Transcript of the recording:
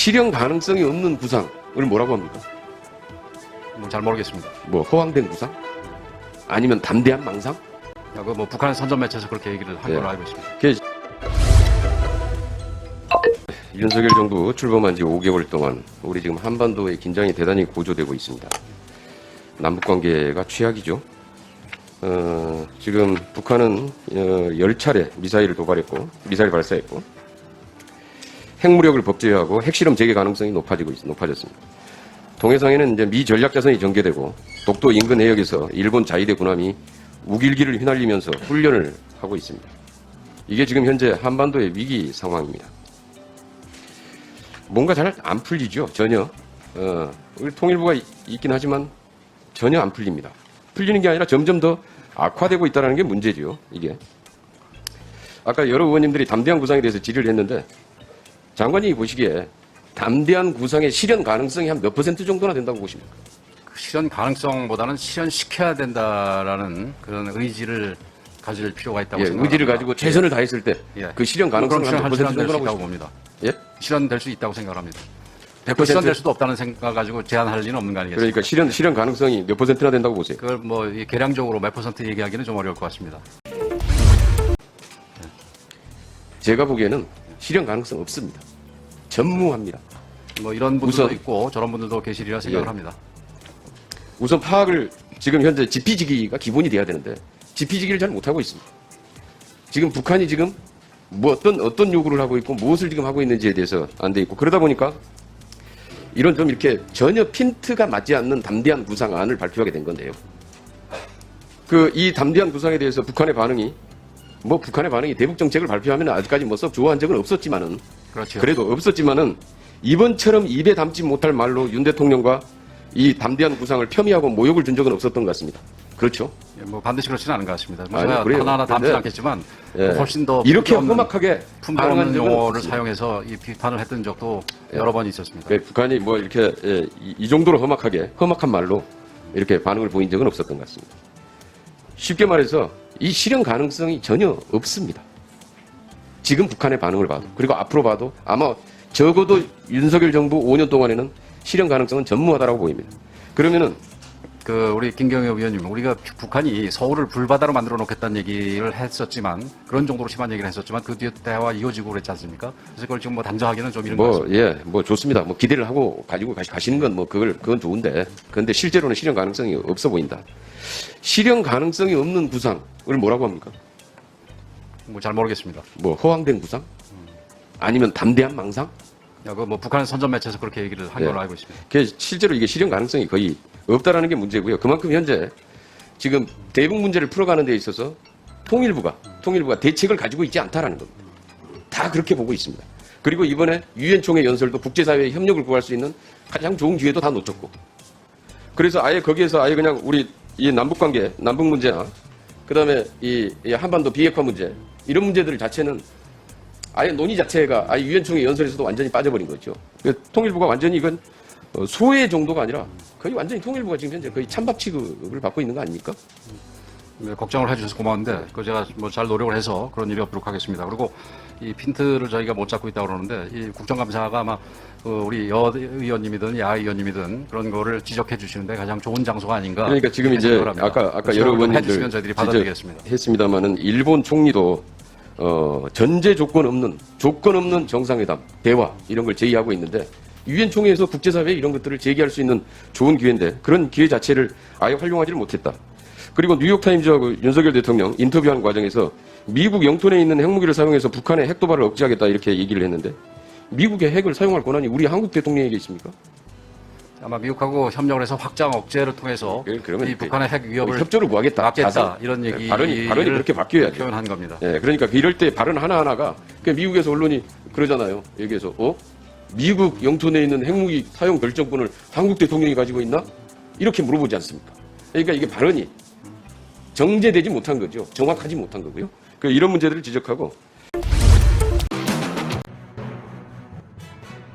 실현 가능성이 없는 구상을 뭐라고 합니까? 잘 모르겠습니다. 뭐 허황된 구상? 아니면 담대한 망상? 뭐 북한의 선전 매체에서 그렇게 얘기를 한 예. 걸로 알고 있습니다. 윤석열 정부 출범한 지 5개월 동안 우리 지금 한반도의 긴장이 대단히 고조되고 있습니다. 남북관계가 취약이죠. 지금 북한은 10차례 미사일을 발사했고 핵무력을 법제화하고 핵실험 재개 가능성이 높아졌습니다. 동해상에는 이제 미 전략자선이 전개되고 독도 인근 해역에서 일본 자위대 군함이 우길기를 휘날리면서 훈련을 하고 있습니다. 이게 지금 현재 한반도의 위기 상황입니다. 뭔가 잘 안 풀리죠, 전혀. 우리 통일부가 있긴 하지만 전혀 안 풀립니다. 풀리는 게 아니라 점점 더 악화되고 있다는 게 문제죠, 이게. 아까 여러 의원님들이 담대한 구상에 대해서 질의를 했는데 장관님이 보시기에 담대한 구상의 실현 가능성이 한 몇 퍼센트 정도나 된다고 보십니까? 그 실현 가능성보다는 실현시켜야 된다라는 그런 의지를 가질 필요가 있다고 생각합니다. 의지를 가지고 최선을 다했을 때 그 실현 가능성은 한 몇 퍼센트 실현될 수 정도라고 있다고 보십니까? 봅니다. 예? 실현될 수 있다고 생각합니다. 100% 실현될 수도 없다는 생각 가지고 제한할 리는 없는 거 아니겠습니까? 그러니까 실현 가능성이 몇 퍼센트나 된다고 보세요? 그걸 뭐 계량적으로 몇 퍼센트 얘기하기는 좀 어려울 것 같습니다. 제가 보기에는 실현 가능성 없습니다. 전무합니다. 뭐 이런 분들도 우선- 있고 저런 분들도 계시리라 생각을 예. 합니다. 우선 파악을 지금 현재 지피지기가 기본이 돼야 되는데 지피지기를 잘 못하고 있습니다. 지금 북한이 지금 뭐 어떤 요구를 하고 있고 무엇을 지금 하고 있는지에 대해서 안 돼 있고 그러다 보니까 이런 좀 이렇게 전혀 핀트가 맞지 않는 담대한 구상안을 발표하게 된 건데요. 이 담대한 구상에 대해서 북한의 반응이 대북 정책을 발표하면 아직까지 뭐 썩 좋아한 적은 없었지만은 그렇죠. 그래도 없었지만은 이번처럼 입에 담지 못할 말로 윤 대통령과 이 담대한 구상을 폄훼하고 모욕을 준 적은 없었던 것 같습니다. 그렇죠? 예, 뭐 반드시 그렇지는 않은 것 같습니다. 뭐 아니, 제가 그래요. 하나하나 담지는 근데- 않겠지만 예. 훨씬 더 이렇게 품격 없는- 험악하게 품격 반응한 없는 적은 용어를 없습니다. 사용해서 이 비판을 했던 적도 예. 여러 번 있었습니다. 북한이 뭐 이렇게 이 정도로 험악한 말로 이렇게 반응을 보인 적은 없었던 것 같습니다. 쉽게 말해서 이 실현 가능성이 전혀 없습니다. 지금 북한의 반응을 봐도 그리고 앞으로 봐도 아마 적어도 윤석열 정부 5년 동안에는 실현 가능성은 전무하다라고 보입니다. 그러면은 우리 김경엽 의원님, 우리가 북한이 서울을 불바다로 만들어 놓겠다는 얘기를 했었지만 그런 정도로 심한 얘기를 했었지만 그 뒤에 대화가 이어지고 그랬지 않습니까? 그래서 그걸 지금 뭐 단정하기는 좀 이른 것 같습니다. 좋습니다. 뭐 기대를 하고 가지고 가시는 건 뭐 그건 좋은데 그런데 실제로는 실현 가능성이 없어 보인다. 실현 가능성이 없는 구상을 뭐라고 합니까? 뭐 잘 모르겠습니다. 뭐 허황된 구상? 아니면 담대한 망상? 뭐 북한의 선전 매체에서 그렇게 얘기를 한 예. 걸로 알고 있습니다. 실제로 이게 실현 가능성이 거의 없다라는 게 문제고요. 그만큼 현재 지금 대북 문제를 풀어가는 데 있어서 통일부가 대책을 가지고 있지 않다라는 겁니다. 다 그렇게 보고 있습니다. 그리고 이번에 유엔 총회 연설도 국제사회의 협력을 구할 수 있는 가장 좋은 기회도 다 놓쳤고. 그래서 거기에서 그냥 우리 이 남북 문제나 그다음에 이 한반도 비핵화 문제 이런 문제들 자체는 아예 논의 자체가 유엔 총회 연설에서도 완전히 빠져버린 거죠. 통일부가 완전히 이건 소외 정도가 아니라 거의 완전히 통일부가 지금 현재 거의 찬밥 취급을 받고 있는 거 아닙니까? 네, 걱정을 해주셔서 고마운데 그 제가 뭐 잘 노력을 해서 그런 일이 없도록 하겠습니다. 그리고 이 핀트를 저희가 못 잡고 있다고 그러는데 이 국정감사가 아마 우리 여 의원님이든 야 의원님이든 그런 거를 지적해 주시는데 가장 좋은 장소가 아닌가. 그러니까 지금 이렇게 이제 생각을 합니다. 아까 여러 의원님들 해주시면 저희들이 받아들이겠습니다. 했습니다만은 일본 총리도 전제 조건 없는 정상회담 대화 이런 걸 제의하고 있는데 유엔 총회에서 국제사회에 이런 것들을 제기할 수 있는 좋은 기회인데 그런 기회 자체를 아예 활용하지를 못했다. 그리고 뉴욕타임즈하고 윤석열 대통령 인터뷰하는 과정에서 미국 영토 내에 있는 핵무기를 사용해서 북한의 핵 도발을 억제하겠다 이렇게 얘기를 했는데 미국의 핵을 사용할 권한이 우리 한국 대통령에게 있습니까? 아마 미국하고 협력을 해서 확장 억제를 통해서 그러면 이 북한의 핵 위협을 협조를 구하겠다. 막겠다 이런 얘기 발언이 그렇게 바뀌어야죠. 표현한 겁니다. 예, 그러니까 이럴 때 발언 하나하나가 미국에서 언론이 그러잖아요. 여기에서 미국 영토 내에 있는 핵무기 사용 결정권을 한국 대통령이 가지고 있나? 이렇게 물어보지 않습니까? 그러니까 이게 발언이 정제되지 못한 거죠. 정확하지 못한 거고요. 이런 문제들을 지적하고